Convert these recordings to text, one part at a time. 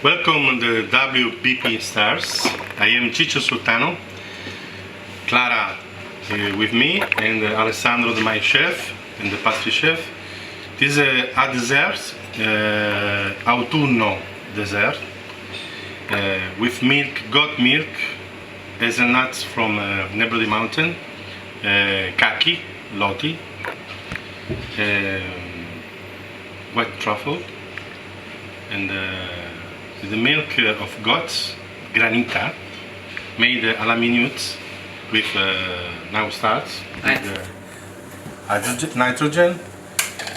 Welcome on the WBP Stars. I am Ciccio Sultano, Clara with me, and Alessandro, my chef, and the pastry chef. This is a dessert, autunno dessert, with milk, goat milk, hazelnuts from Neboli Mountain, kaki, loti, white truffle, and the milk of goats, granita, made à la minute with now starts with nitrogen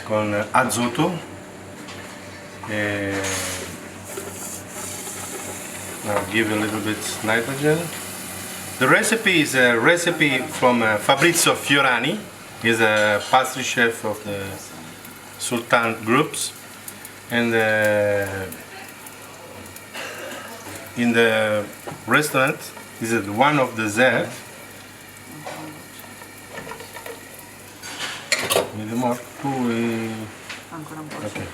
con azoto. Now give a little bit nitrogen. The recipe is a recipe from Fabrizio Fiorani. He's a pastry chef of the Sultan groups, and in the restaurant this is one of the dessert. Need more? Ancora un po'. Okay.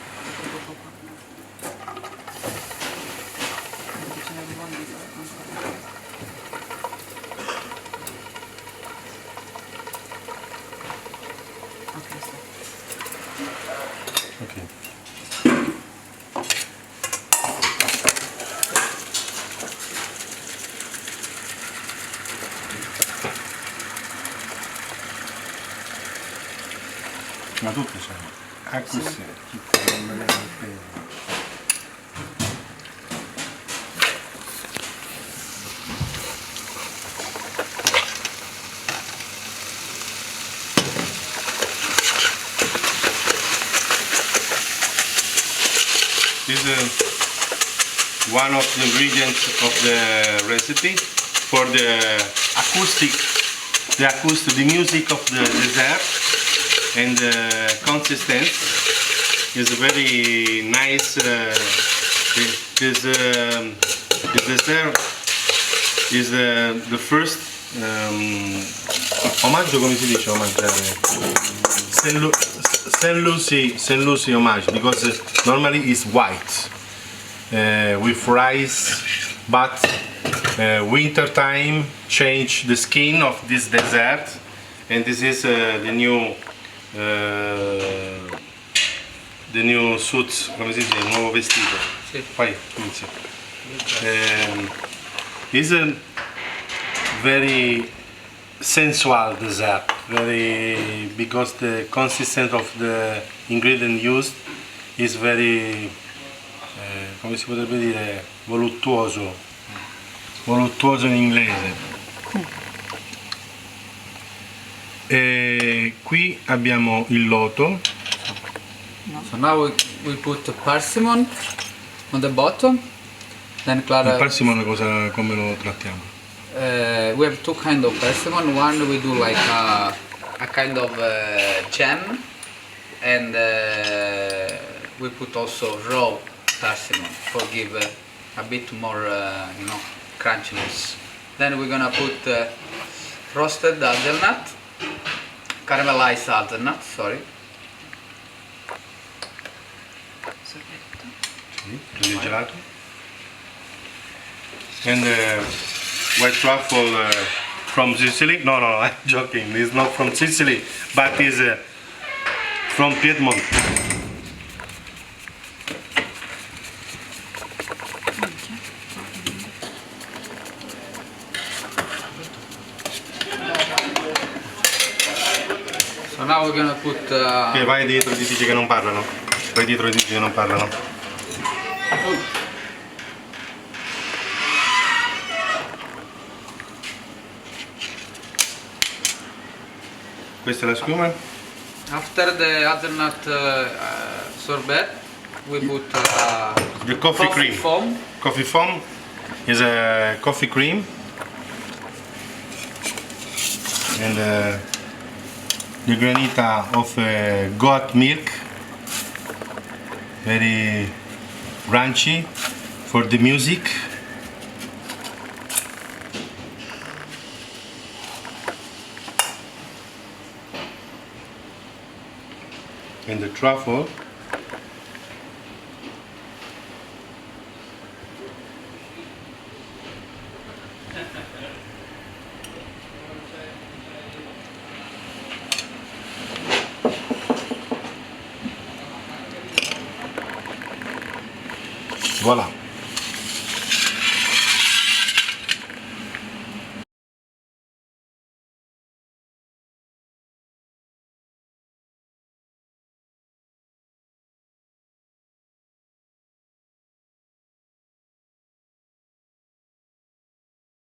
Okay. Ma tutte sono. Ah, così. This is one of the ingredients of the recipe for the the music of the dessert, and the consistency is very nice. This dessert is the first omaggio, come si dice omaggiare? Saint Lucie homage, because normally it's white with rice, but winter time change the skin of this dessert, and this is the new suit, come si dice, il nuovo vestito. Sì. Poi inizia. It's a very sensual dessert, because the consistency of the ingredient used is very, come si potrebbe dire, voluttuoso in inglese. E qui abbiamo il loto. So now we put the persimmon on the bottom. Then Clara. Il persimmon cosa, come lo trattiamo? We have two kind of persimmon. One we do like a kind of jam, and we put also raw persimmon for give a bit more, crunchiness. Then we're gonna put roasted hazelnut, caramelized hazelnut. Sorry. Sì, gelato. And white truffle from Sicily. No, I'm joking. It's not from Sicily, but it's from Piedmont. So now we're gonna put. Che vai dietro e dici che non parlano. Vai dietro e dici che non parlano. Questa è la schiuma. After the hazelnut sorbet, we put The coffee cream. foam. Coffee foam is a coffee cream, and the granita of goat milk, very crunchy for the music. And the truffle Voila.